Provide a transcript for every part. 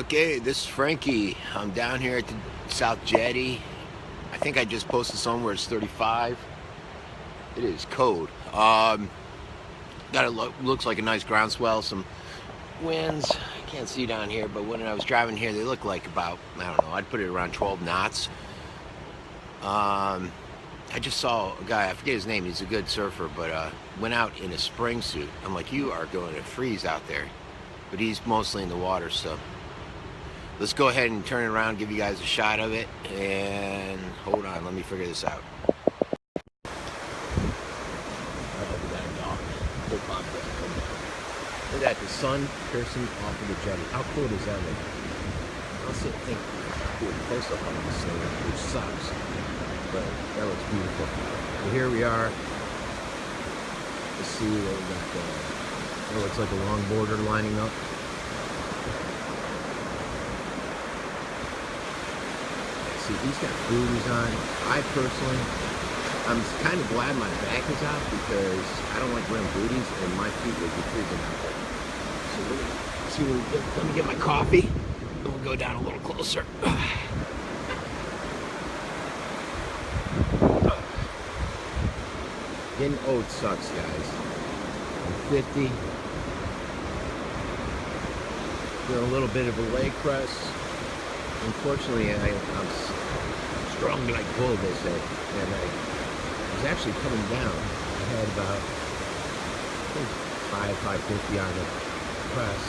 Okay, this is Frankie. I'm down here at the South Jetty. I think I just posted somewhere it's 35. It is cold. Looks like a nice groundswell. Some winds. I can't see down here, but when I was driving here, they look like about, I don't know, I'd put it around 12 knots. I just saw a guy, I forget his name, he's a good surfer, but went out in a spring suit. I'm like, you are going to freeze out there. But he's mostly in the water, so let's go ahead and turn it around, give you guys a shot of it, and hold on, let me figure this out. Look at that, the sun piercing off of the jetty. How cool does that look? I'll sit and think, do a close up on this thing, which sucks, but that looks beautiful. So here we are. Let's see what we got there. It looks like a long border lining up. See, he's got booties on. I personally, I'm kind of glad my back is out because I don't like wearing booties and my feet would be freezing out there. So let's see what we get. Let me get my coffee and we'll go down a little closer. Getting old sucks, guys. I'm 50. Doing a little bit of a leg press. Unfortunately, I'm strong like bull, they say, and I was actually coming down. I had about, I think, 550 on the press.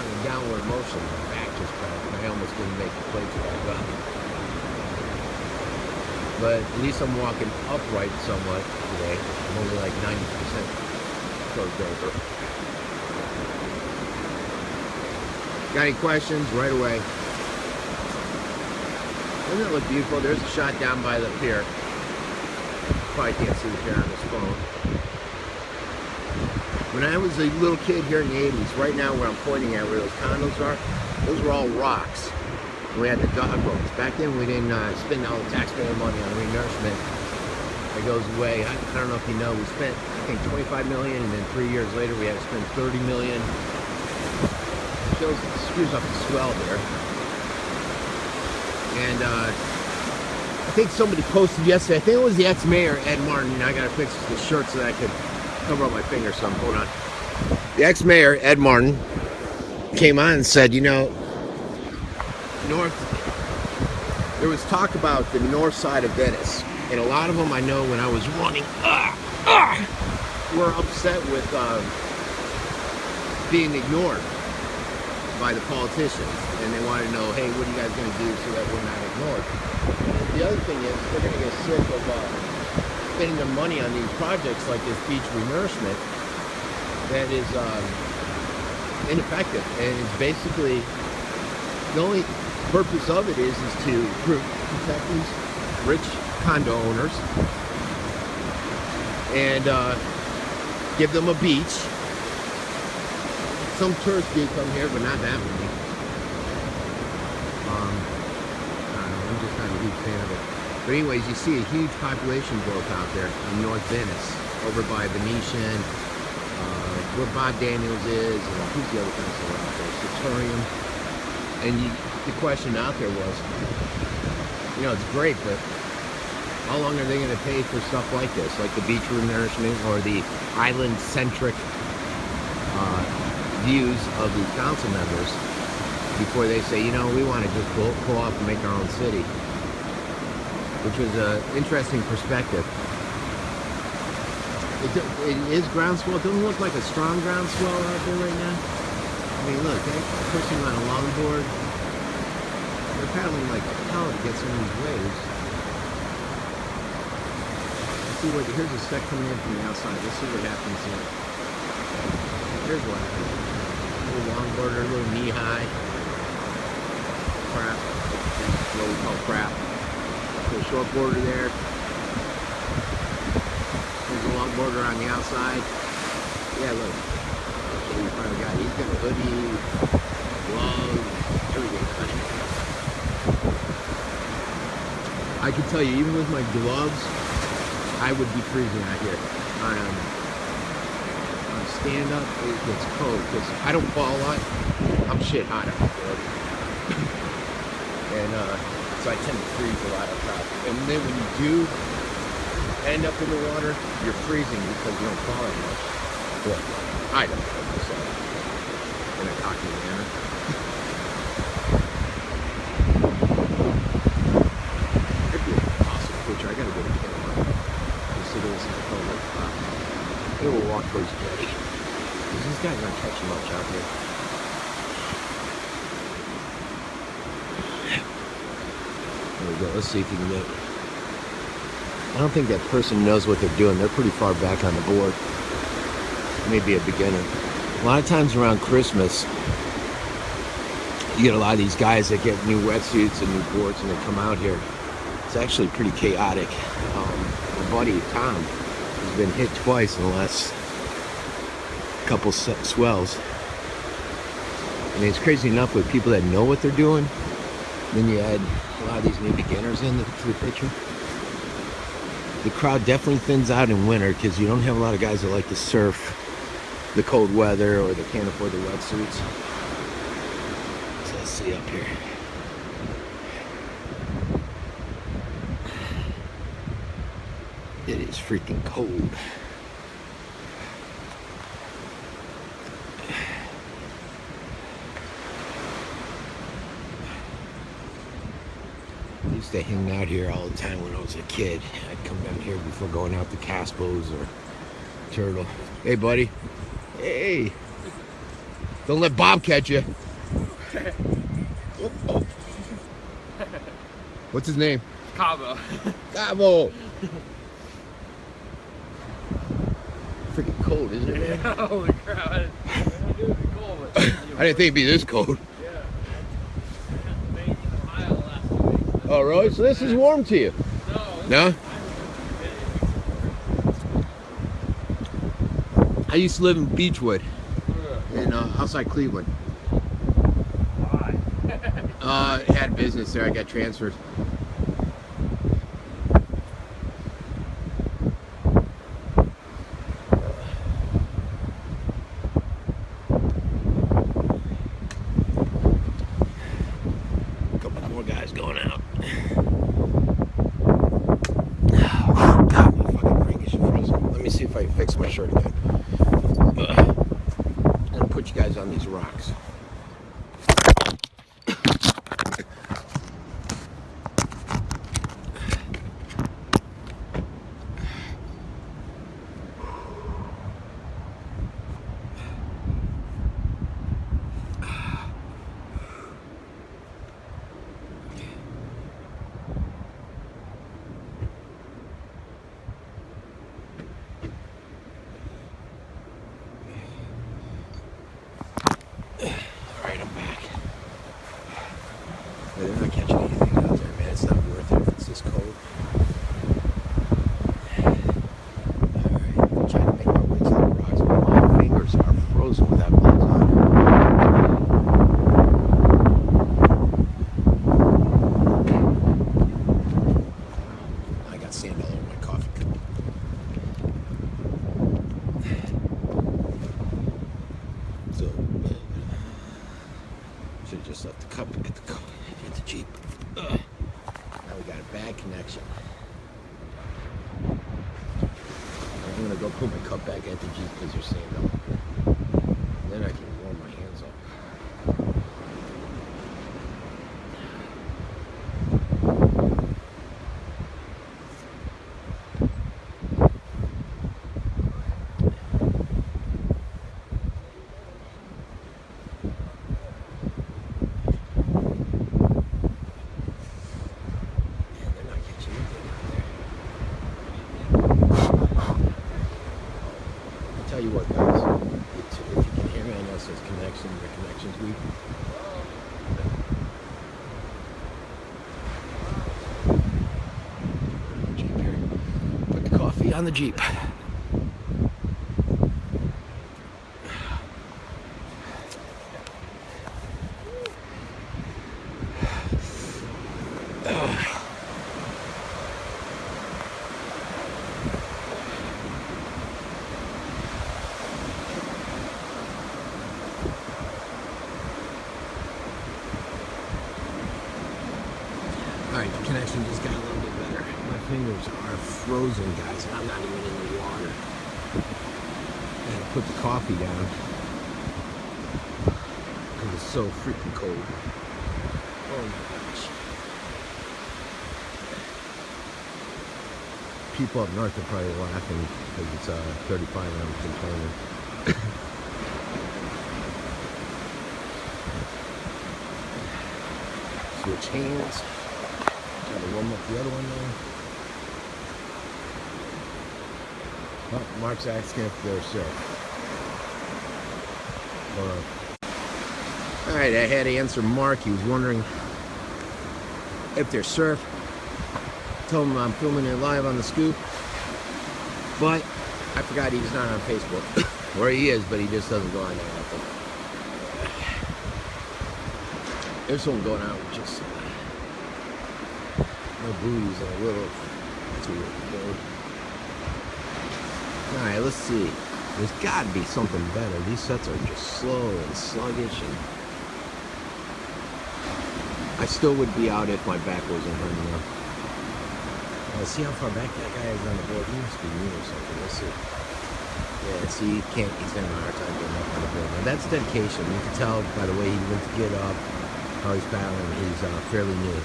On the downward motion, my back just cracked, and I almost didn't make the plates back up. But at least I'm walking upright somewhat today. I'm only like 90% curved over. Got any questions? Right away. Doesn't it look beautiful? There's a shot down by the pier. Probably can't see the pier on this phone. When I was a little kid here in the 80s, right now where I'm pointing at, where those condos are, those were all rocks. And we had the dog boats. Back then we didn't spend all the taxpayer money on renourishment. It goes away. I don't know if you know, we spent, I think, 25 million, and then 3 years later we had to spend 30 million. Screws up the swell there. And I think somebody posted yesterday, I think it was the ex-mayor, Ed Martin. I gotta fix the shirt so that I could cover up my fingers some. Hold on. The ex-mayor, Ed Martin, came on and said, you know, there was talk about the north side of Venice. And a lot of them I know when I was running, were upset with being ignored by the politicians, and they want to know, hey, what are you guys going to do so that we're not ignored? The other thing is, they're going to get sick of spending their money on these projects like this beach renourishment that is ineffective, and it's basically, the only purpose of it is to protect these rich condo owners and give them a beach. Some tourists do come here, but not that many. I don't know, I'm just not a huge fan of it. But anyways, you see a huge population growth out there in North Venice, over by Venetian, where Bob Daniels is, and who's the other council out there? Satorium. And the question out there was, you know, it's great, but how long are they going to pay for stuff like this, like the beach renourishment or the island-centric views of the council members before they say, you know, we want to just pull off and make our own city, which was an interesting perspective. It is groundswell. It doesn't look like a strong groundswell out there right now. I mean, look, they're pushing on a longboard. They're paddling like hell to get some of these waves. Let's see what, here's a set coming in from the outside. Let's see what happens here. Here's what happens. A little longboarder, a little knee-high. Crap. What we call crap. A little short border there. There's a longboarder on the outside. Yeah, look. He's probably got, he's got a hoodie, gloves, everything on him. I can tell you, even with my gloves, I would be freezing out here on stand up, it gets cold because I don't fall a lot. I'm shit hot up there. And so I tend to freeze a lot up top. And then when you do end up in the water, you're freezing because you don't fall as much. Well, I don't know, so in a cocky manner. It'd be an awesome picture. I gotta go to Canada. Just see this and go like that. Maybe we'll walk towards jetty. These guys aren't catching much out here. There we go. Let's see if you can get. I don't think that person knows what they're doing. They're pretty far back on the board. Maybe a beginner. A lot of times around Christmas, you get a lot of these guys that get new wetsuits and new boards and they come out here. It's actually pretty chaotic. My buddy Tom has been hit twice in the last couple swells. I mean, it's crazy enough with people that know what they're doing. Then you add a lot of these new beginners to the picture. The crowd definitely thins out in winter because you don't have a lot of guys that like to surf the cold weather or they can't afford the wetsuits. So let's see up here. It is freaking cold. I used to hang out here all the time when I was a kid. I'd come down here before going out to Caspo's or Turtle. Hey, buddy. Hey. Don't let Bob catch you. Oh. What's his name? Cabo. Cabo. Freaking cold, isn't it, man? Yeah, holy crap. I knew it'd be cold, but I didn't think it'd be this cold. Oh, really? So this is warm to you? No? I used to live in Beechwood, in outside Cleveland. Why? Had business there. I got transferred. A couple more guys going out. Oh, God, my fucking ring is frozen. Let me see if I can fix my shirt again. I'm gonna put you guys on these rocks. Alright, I'm back. But they're not catching anything out there, man. It's not worth it if it's this cold. Alright, I'm trying to make my way to the rocks, but my fingers are frozen without gloves on. I got sand all over my coffee cup. So, should have just left the cup at the Jeep. Now we got a bad connection. I'm gonna go put my cup back at the Jeep because there's sand all over. Then I can warm my hands up. Tell you what, guys, if you can hear me, I know it says connection, the connection's weak. Jeep here. Put the coffee on the Jeep. connection just got a little bit better. My fingers are frozen, guys. I'm not even in the water. I gotta put the coffee down because it's so freaking cold. Oh my gosh. People up north are probably laughing because it's 35 and I'm complaining. Switch hands. Try to warm up the other one now. Oh, Mark's asking if they're surf. Alright, I had to answer Mark. He was wondering if they're surf. Told him I'm filming it live on the scoop. But I forgot he's not on Facebook. Or he is, but he just doesn't go on there often. There's one going out with just no booties and a little too cold. Alright, let's see. There's gotta be something better. These sets are just slow and sluggish, and I still would be out if my back wasn't hurting now. See how far back that guy is on the board? He must be new or something. Let's see. Yeah, see, he's having a hard time getting up on the board. Now that's dedication. You can tell by the way he went to get up, how he's battling. He's fairly new.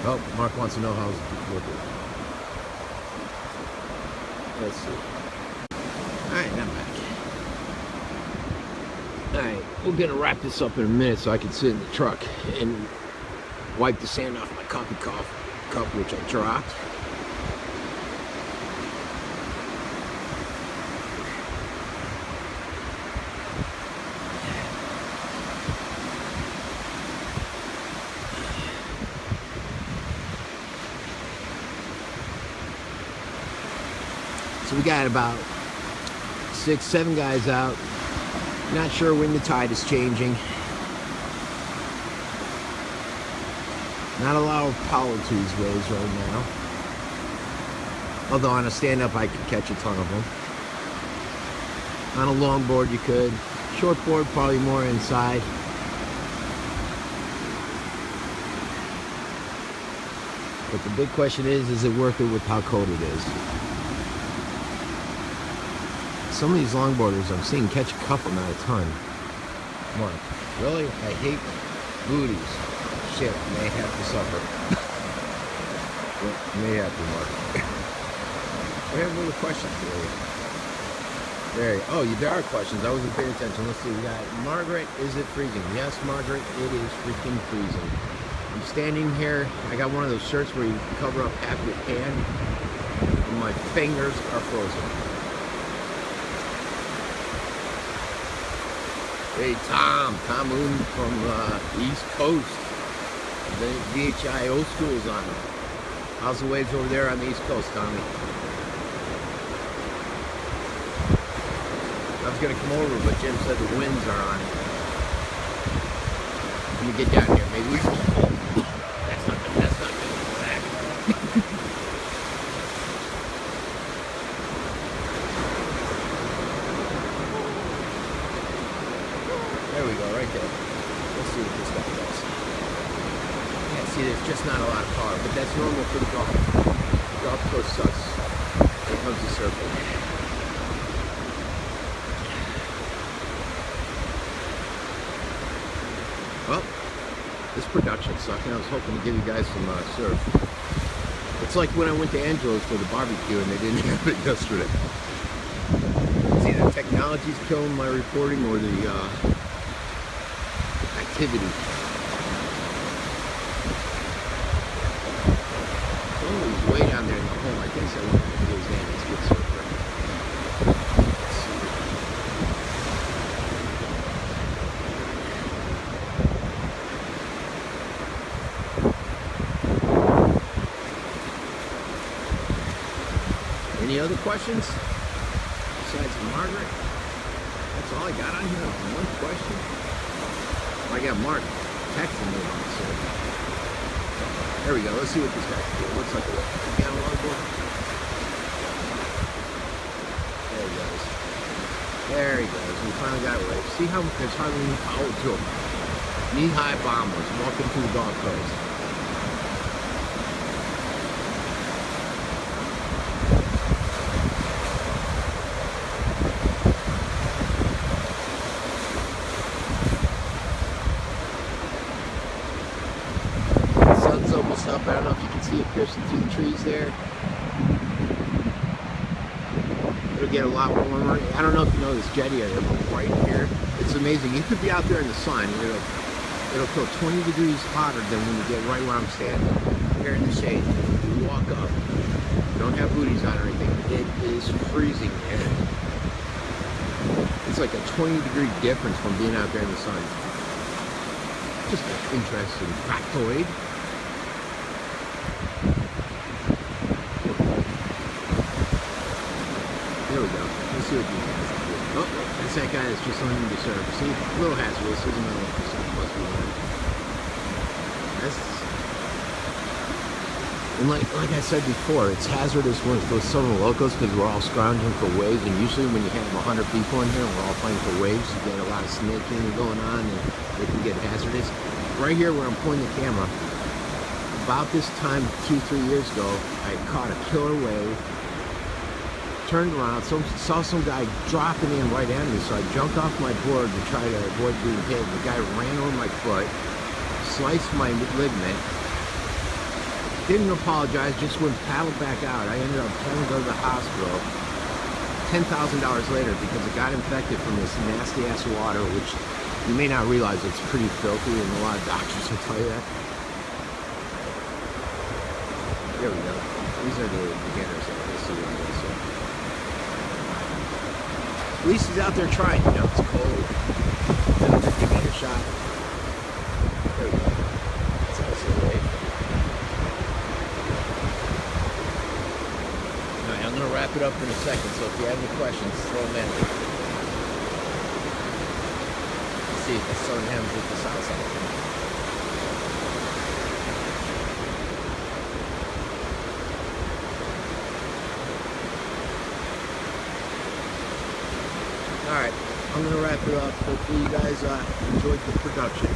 Oh, Mark wants to know how it's working. Let's see. Alright, I'm back. Alright, we're gonna wrap this up in a minute so I can sit in the truck and wipe the sand off my coffee cup, which I dropped. So we got about 6, 7 guys out. Not sure when the tide is changing. Not a lot of power to these waves right now. Although on a stand-up I could catch a ton of them. On a longboard you could. Shortboard probably more inside. But the big question is it worth it with how cold it is? Some of these longboarders I'm seeing catch a couple, not a ton. Mark, really? I hate booties. Shit, may have to suffer. Well, may have to, Mark. I have little questions for you. Oh, there are questions. I wasn't paying attention. Let's see. We got Margaret. Is it freezing? Yes, Margaret. It is freaking freezing. I'm standing here. I got one of those shirts where you cover up half your hand, and my fingers are frozen. Hey, Tom Moon from East Coast. The VHIO school's on. How's the waves over there on the East Coast, Tommy? I was gonna come over, but Jim said the winds are on. Let me get down here. Maybe we can. That's not good. Back. There we go, right there. Let's see what this guy does. Yeah, see, there's just not a lot of power, but that's normal for the golf. The golf course sucks when it comes to surfing. Well, this production sucked, and I was hoping to give you guys some surf. It's like when I went to Angelo's for the barbecue, and they didn't have it yesterday. See, the technology's killing my reporting, or the activity. Oh, he's way down there in the hole. I guess I won't have to get his name. It's a good surfer. Any other questions besides Margaret? That's all I got on here. One question. I got Mark texting me on this. There we go. Let's see what this guy can do. Looks like a piano longboard. There he goes. There he goes. We finally got it right. See how there's hardly any power to him. knee-high bombers walking through the Gulf Coast. The sun's almost up. I don't know if you can see it piercing through the trees there. It'll get a lot warmer. I don't know if you know this jetty area, but right here, it's amazing. You could be out there in the sun, and it'll feel 20 degrees hotter than when you get right where I'm standing, here in the shade. You walk up, you don't have booties on or anything. It is freezing, man. It's like a 20-degree difference from being out there in the sun. Just an interesting factoid. There we go. Let's see what you can. Oh, that's that guy that's just learning to surf. See, a little hazardous. There's another one. That's, and like I said before, it's hazardous with southern locals because we're all scrounging for waves, and usually when you have 100 people in here and we're all playing for waves, you get a lot of snaking going on, and it can get hazardous. Right here where I'm pointing the camera, about this time 2-3 years ago, I caught a killer wave. Turned around, saw some guy dropping in right at me, so I jumped off my board to try to avoid being hit. The guy ran over my foot, sliced my ligament, didn't apologize, just went paddled back out. I ended up having to go to the hospital $10,000 later because it got infected from this nasty ass water, which you may not realize it's pretty filthy, and a lot of doctors will tell you that. There we go. These are the beginners. Let's see what I'm going to say. At least he's out there trying, you know, it's cold. Then a 50-meter shot. There we go. That's how I say wave. Alright, I'm going to wrap it up in a second, so if you have any questions, throw them in. Let's see if the sun hems with the south side. Alright, I'm going to wrap it up. Hopefully you guys enjoyed the production.